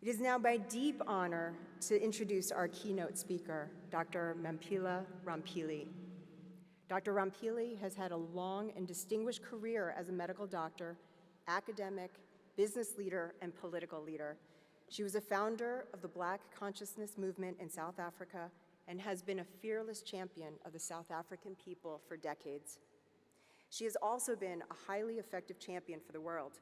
It is now my deep honor to introduce our keynote speaker, Dr. Mamphela Ramphele. Dr. Ramphele has had a long and distinguished career as a medical doctor, academic, business leader, and political leader. She was a founder of the Black Consciousness Movement in South Africa and has been a fearless champion of the South African people for decades. She has also been a highly effective champion for the world.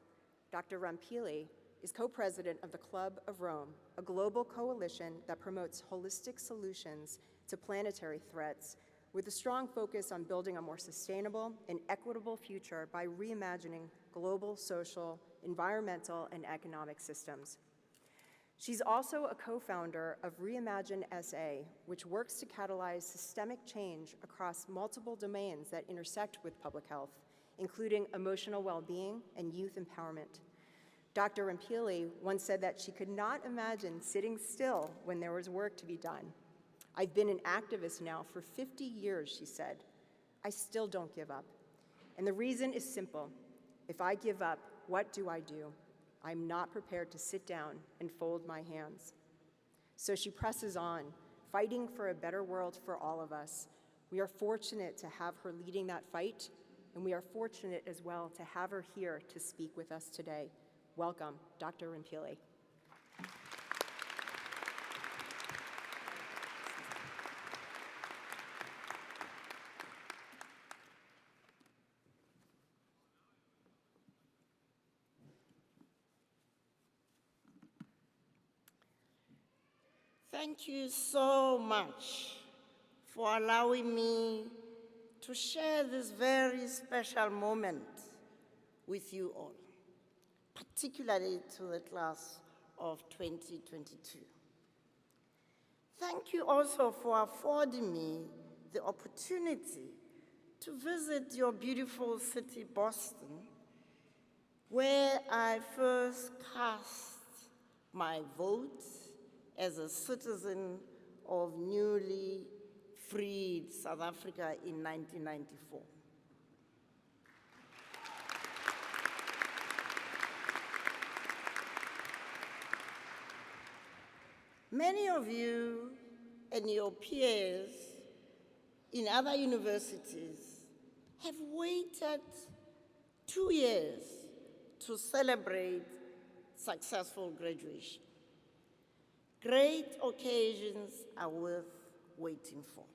Dr. Ramphele is co-president of the Club of Rome, a global coalition that promotes holistic solutions to planetary threats with a strong focus on building a more sustainable and equitable future by reimagining global, social, environmental, and economic systems. She's also a co-founder of Reimagine SA, which works to catalyze systemic change across multiple domains that intersect with public health, including emotional well-being and youth empowerment. Dr. Ramphele once said that she could not imagine sitting still when there was work to be done. I've been an activist now for 50 years, she said. I still don't give up. And the reason is simple. If I give up, what do I do? I'm not prepared to sit down and fold my hands. So she presses on, fighting for a better world for all of us. We are fortunate to have her leading that fight, and we are fortunate as well to have her here to speak with us today. Welcome, Dr. Ramphele. Thank you so much for allowing me to share this very special moment with you all, particularly to the class of 2022. Thank you also for affording me the opportunity to visit your beautiful city, Boston, where I first cast my vote as a citizen of newly freed South Africa in 1994. Many of you and your peers in other universities have waited 2 years to celebrate successful graduation. Great occasions are worth waiting for.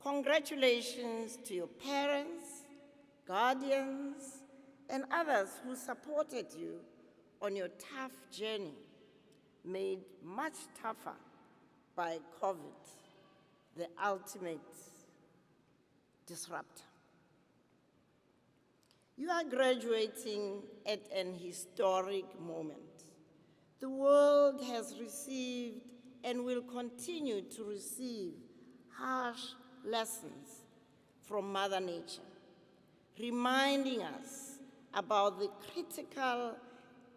Congratulations to your parents, guardians, and others who supported you on your tough journey, made much tougher by COVID, the ultimate disruptor. You are graduating at an historic moment. The world has received and will continue to receive harsh lessons from Mother Nature, reminding us about the critical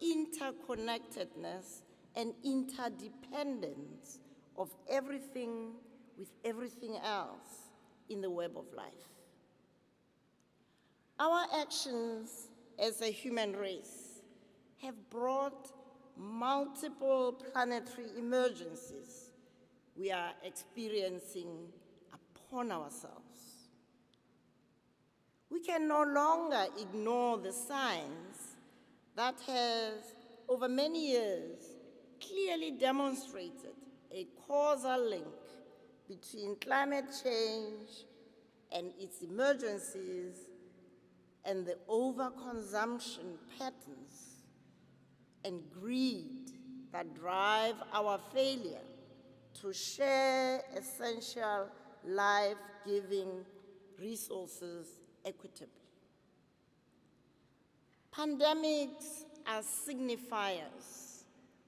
interconnectedness and interdependence of everything with everything else in the web of life. Our actions as a human race have brought multiple planetary emergencies we are experiencing upon ourselves. We can no longer ignore the science that has, over many years, clearly demonstrated a causal link between climate change and its emergencies and the overconsumption patterns and greed that drive our failure to share essential life-giving resources equitably. Pandemics are signifiers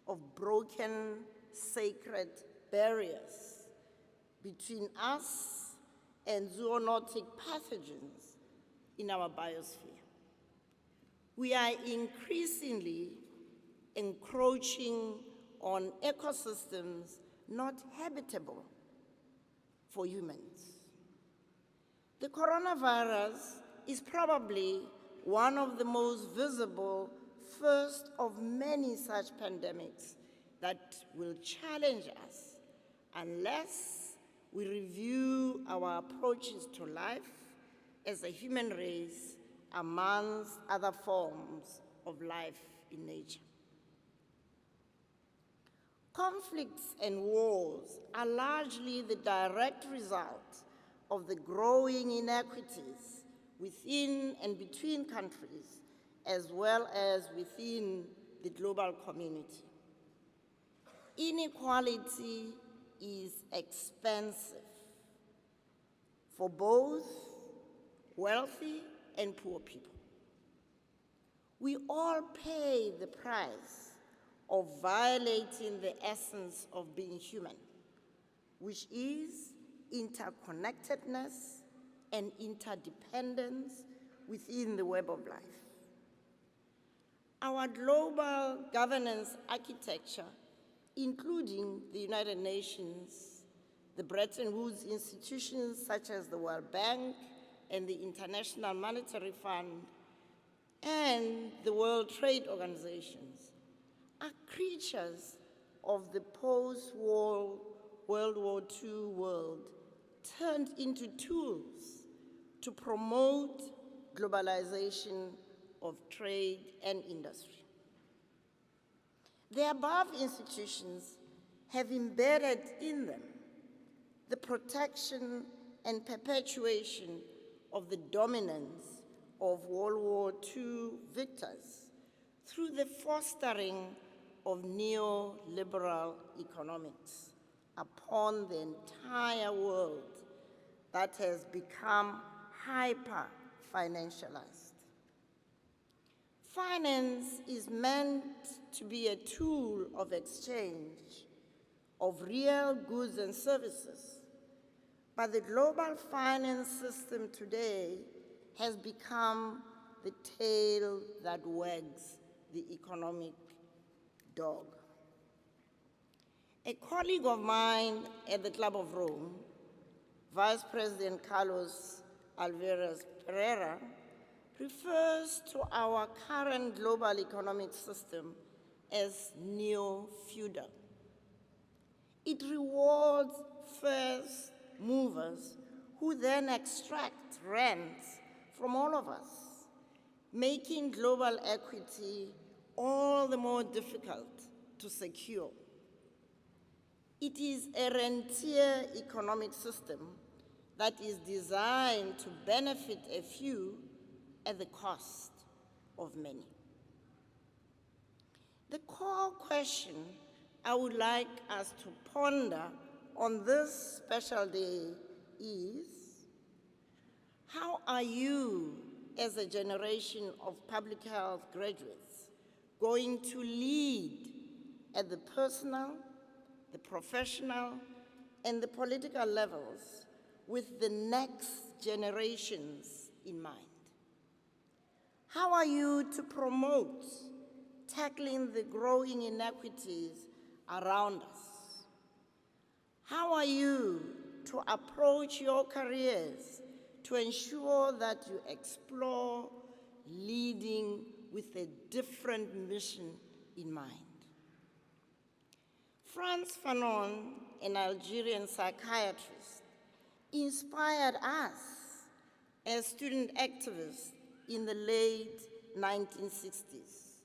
of broken sacred barriers between us and zoonotic pathogens in our biosphere. We are increasingly encroaching on ecosystems not habitable for humans. The coronavirus is probably one of the most visible first of many such pandemics that will challenge us unless we review our approaches to life as a human race amongst other forms of life in nature. Conflicts and wars are largely the direct result of the growing inequities within and between countries, as well as within the global community. Inequality is expensive for both wealthy and poor people. We all pay the price of violating the essence of being human, which is interconnectedness and interdependence within the web of life. Our global governance architecture, including the United Nations, the Bretton Woods institutions such as the World Bank and the International Monetary Fund, and the World Trade Organizations, are creatures of the post-World War II world turned into tools to promote globalization of trade and industry. The above institutions have embedded in them the protection and perpetuation of the dominance of World War II victors through the fostering of neoliberal economics upon the entire world that has become hyper-financialized. Finance is meant to be a tool of exchange of real goods and services, but the global finance system today has become the tail that wags the economic dog. A colleague of mine at the Club of Rome, Vice President Carlos Alvarez Pereira, refers to our current global economic system as neo-feudal. It rewards first movers who then extract rents from all of us, making global equity all the more difficult to secure. It is a rentier economic system that is designed to benefit a few at the cost of many. The core question I would like us to ponder on this special day is, how are you, as a generation of public health graduates, going to lead at the personal, the professional, and the political levels with the next generations in mind? How are you to promote tackling the growing inequities around us? How are you to approach your careers to ensure that you explore leading with a different mission in mind? Frantz Fanon, an Algerian psychiatrist, inspired us as student activists in the late 1960s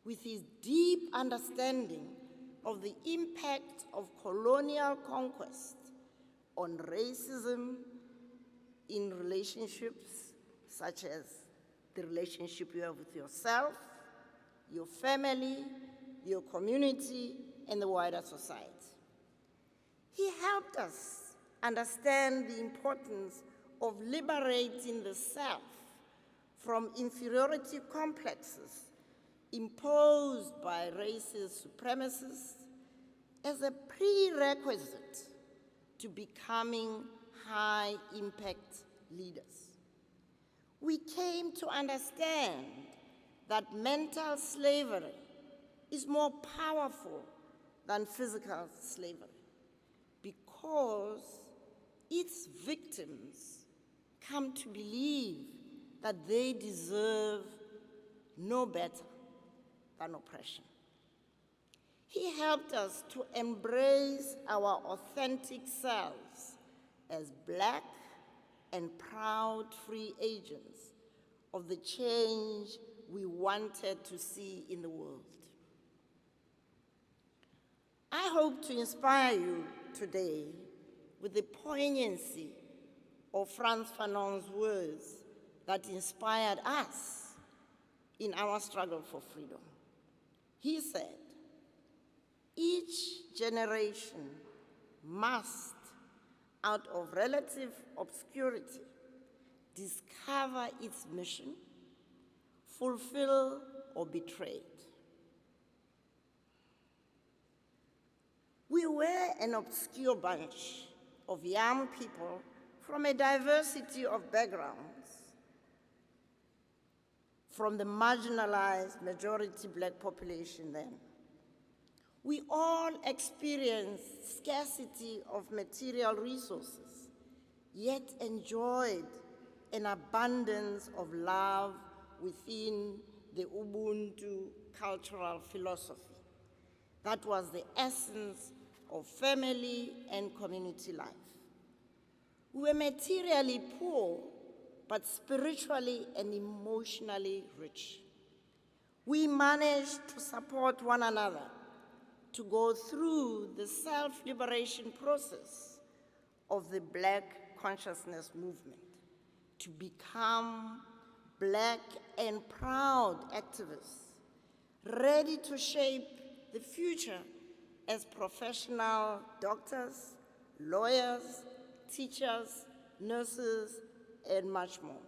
with his deep understanding of the impact of colonial conquest on racism in relationships such as the relationship you have with yourself, your family, your community, and the wider society. He helped us understand the importance of liberating the self from inferiority complexes imposed by racist supremacists as a prerequisite to becoming high-impact leaders. We came to understand that mental slavery is more powerful than physical slavery because its victims come to believe that they deserve no better than oppression. He helped us to embrace our authentic selves as Black and proud free agents of the change we wanted to see in the world. I hope to inspire you today with the poignancy of Frantz Fanon's words that inspired us in our struggle for freedom. He said, "Each generation must, out of relative obscurity, discover its mission, fulfill or betray it." We were an obscure bunch of young people from a diversity of backgrounds, from the marginalized majority Black population then. We all experienced scarcity of material resources, yet enjoyed an abundance of love within the Ubuntu cultural philosophy. That was the essence of family and community life. We were materially poor, but spiritually and emotionally rich. We managed to support one another, to go through the self-liberation process of the Black consciousness movement, to become Black and proud activists, ready to shape the future as professional doctors, lawyers, teachers, nurses, and much more.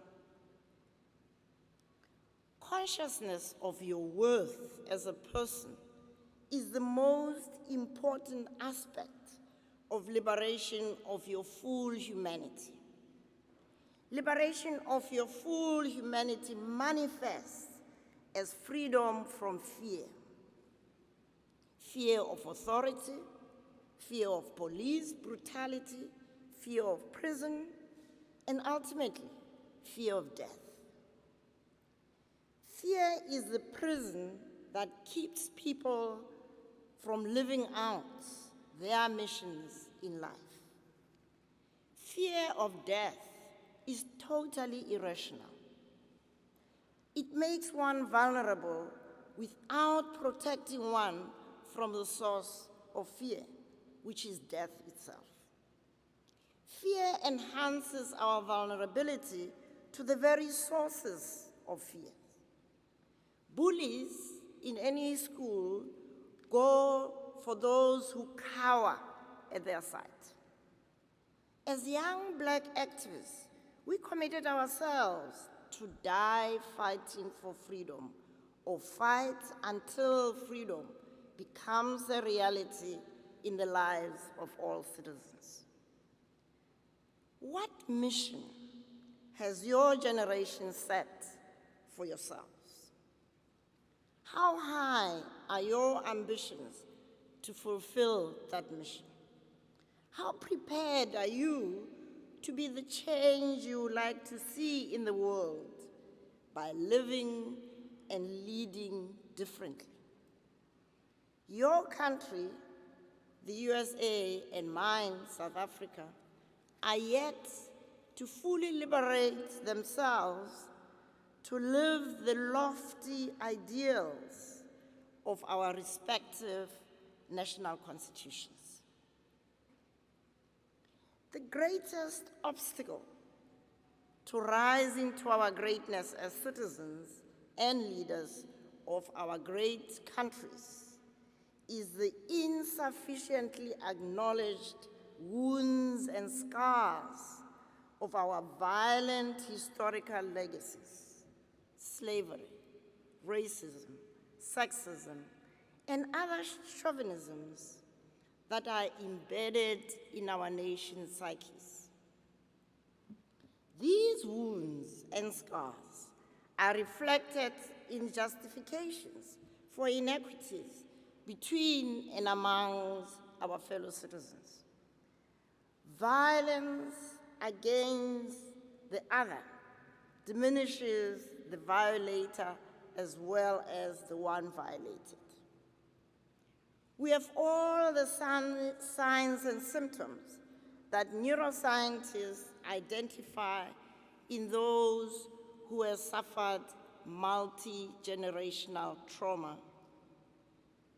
Consciousness of your worth as a person is the most important aspect of liberation of your full humanity. Liberation of your full humanity manifests as freedom from fear. Fear of authority, fear of police brutality, fear of prison, and ultimately, fear of death. Fear is the prison that keeps people from living out their missions in life. Fear of death is totally irrational. It makes one vulnerable without protecting one from the source of fear, which is death itself. Fear enhances our vulnerability to the very sources of fear. Bullies in any school go for those who cower at their sight. As young Black activists, we committed ourselves to die fighting for freedom, or fight until freedom becomes a reality in the lives of all citizens. What mission has your generation set for yourselves? How high are your ambitions to fulfill that mission? How prepared are you to be the change you would like to see in the world by living and leading differently? Your country, the USA, and mine, South Africa, are yet to fully liberate themselves to live the lofty ideals of our respective national constitutions. The greatest obstacle to rising to our greatness as citizens and leaders of our great countries is the insufficiently acknowledged wounds and scars of our violent historical legacies: slavery, racism, sexism, and other chauvinisms that are embedded in our nation's psyches. These wounds and scars are reflected in justifications for inequities between and amongst our fellow citizens. Violence against the other diminishes the violator as well as the one violated. We have all the signs and symptoms that neuroscientists identify in those who have suffered multi-generational trauma.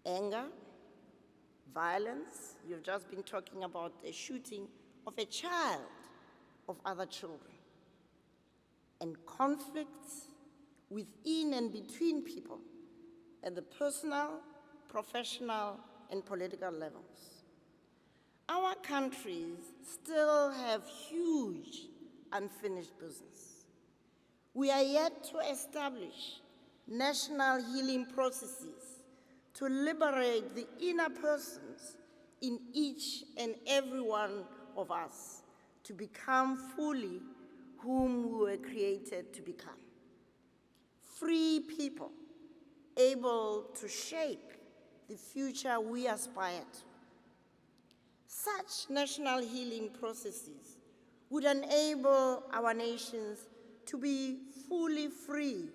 Anger, violence, you've just been talking about a shooting of a child of other children, and conflicts within and between people at the personal, professional, and political levels. Our countries still have huge unfinished business. We are yet to establish national healing processes to liberate the inner persons in each and every one of us to become fully whom we were created to become. Free people able to shape the future we aspire to. Such national healing processes would enable our nations to be fully free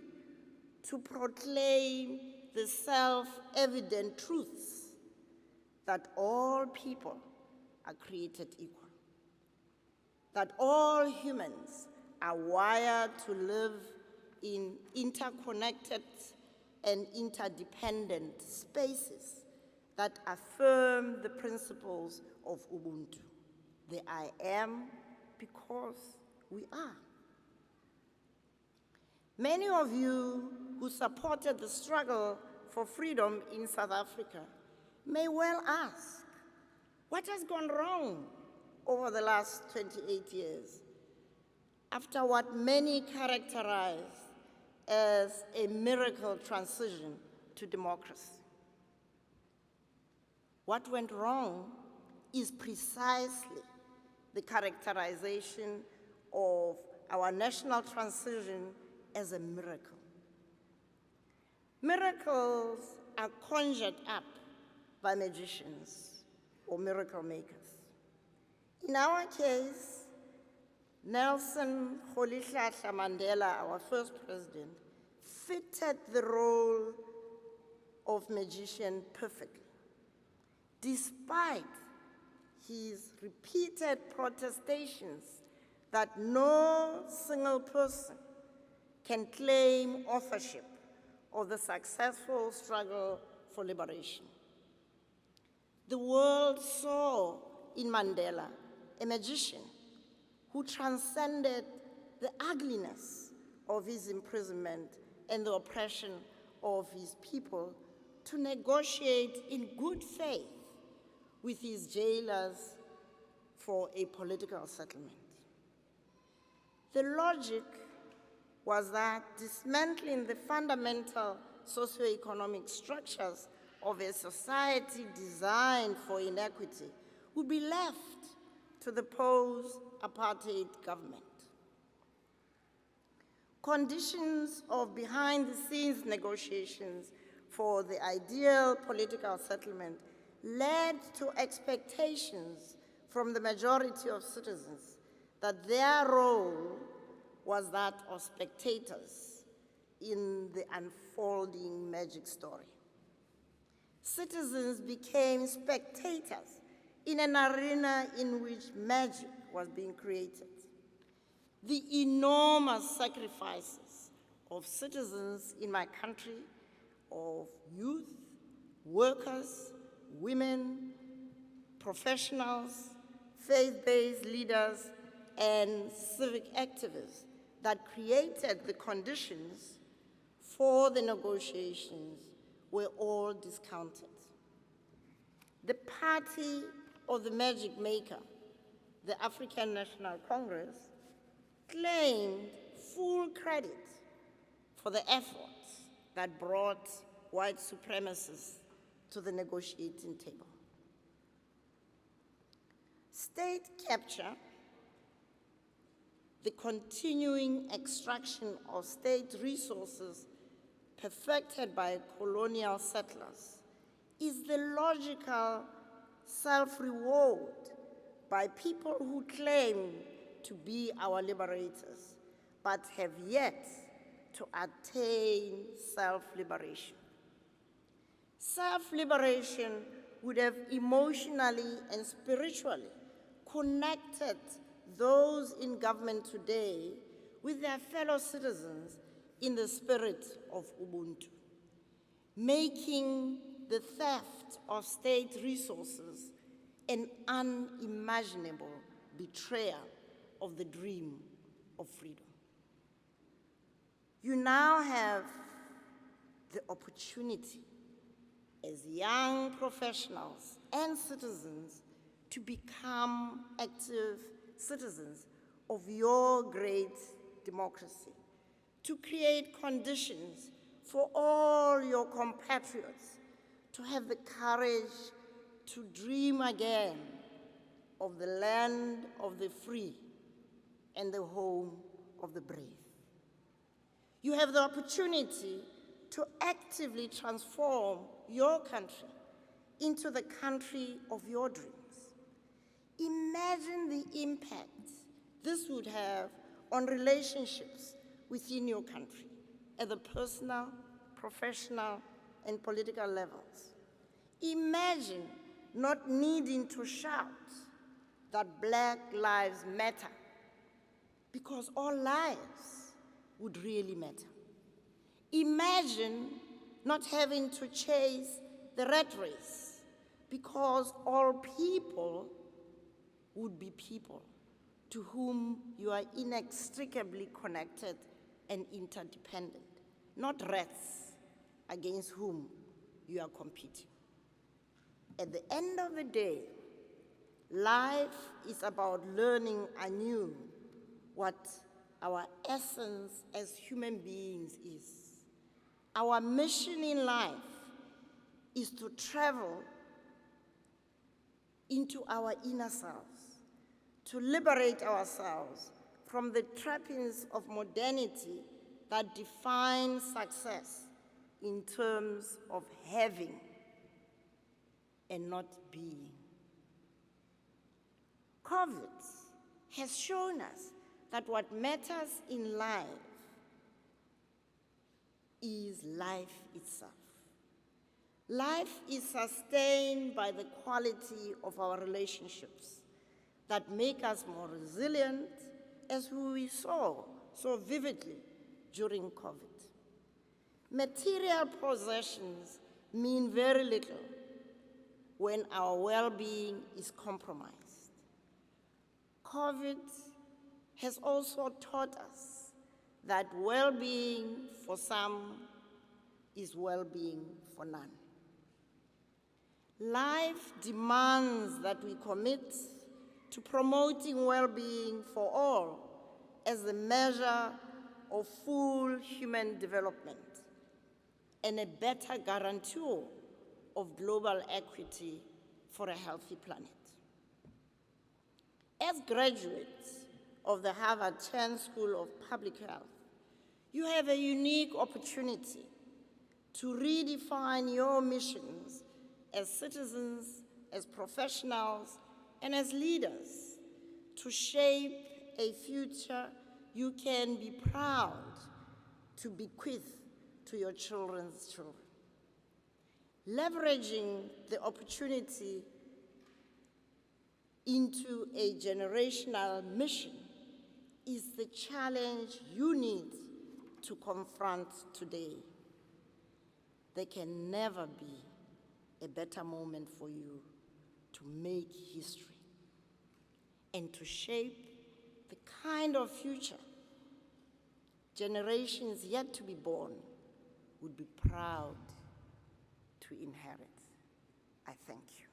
to proclaim the self-evident truths that all people are created equal, that all humans are wired to live in interconnected and interdependent spaces that affirm the principles of Ubuntu. The I am because we are. Many of you who supported the struggle for freedom in South Africa may well ask, what has gone wrong over the last 28 years after what many characterize as a miracle transition to democracy? What went wrong is precisely the characterization of our national transition as a miracle. Miracles are conjured up by magicians or miracle makers. In our case, Nelson Rolihlahla Mandela, our first president, fitted the role of magician perfectly, despite his repeated protestations that no single person can claim authorship of the successful struggle for liberation. The world saw in Mandela a magician who transcended the ugliness of his imprisonment and the oppression of his people to negotiate in good faith with his jailers for a political settlement. The logic was that dismantling the fundamental socioeconomic structures of a society designed for inequity would be left to the post-apartheid government. Conditions of behind-the-scenes negotiations for the ideal political settlement led to expectations from the majority of citizens that their role was that of spectators in the unfolding magic story. Citizens became spectators in an arena in which magic was being created. The enormous sacrifices of citizens in my country, of youth, workers, women, professionals, faith-based leaders, and civic activists that created the conditions for the negotiations were all discounted. The party of the magic maker, the African National Congress, claimed full credit for the efforts that brought white supremacists to the negotiating table. State capture, the continuing extraction of state resources perfected by colonial settlers, is the logical self-reward by people who claim to be our liberators, but have yet to attain self-liberation. Self-liberation would have emotionally and spiritually connected those in government today with their fellow citizens in the spirit of Ubuntu, making the theft of state resources an unimaginable betrayal of the dream of freedom. You now have the opportunity as young professionals and citizens to become active citizens of your great democracy, to create conditions for all your compatriots to have the courage to dream again of the land of the free and the home of the brave. You have the opportunity to actively transform your country into the country of your dreams. Imagine the impact this would have on relationships within your country at the personal, professional, and political levels. Imagine not needing to shout that Black lives matter, because all lives would really matter. Imagine not having to chase the rat race, because all people would be people to whom you are inextricably connected and interdependent, not rats against whom you are competing. At the end of the day, life is about learning anew what our essence as human beings is. Our mission in life is to travel into our inner selves, to liberate ourselves from the trappings of modernity that define success in terms of having and not being. COVID has shown us that what matters in life is life itself. Life is sustained by the quality of our relationships that make us more resilient, as we saw so vividly during COVID. Material possessions mean very little when our well-being is compromised. COVID has also taught us that well-being for some is well-being for none. Life demands that we commit to promoting well-being for all as a measure of full human development and a better guarantor of global equity for a healthy planet. As graduates of the Harvard Chan School of Public Health, you have a unique opportunity to redefine your missions as citizens, as professionals, and as leaders to shape a future you can be proud to bequeath to your children's children. Leveraging the opportunity into a generational mission is the challenge you need to confront today. There can never be a better moment for you to make history and to shape the kind of future generations yet to be born would be proud to inherit. I thank you.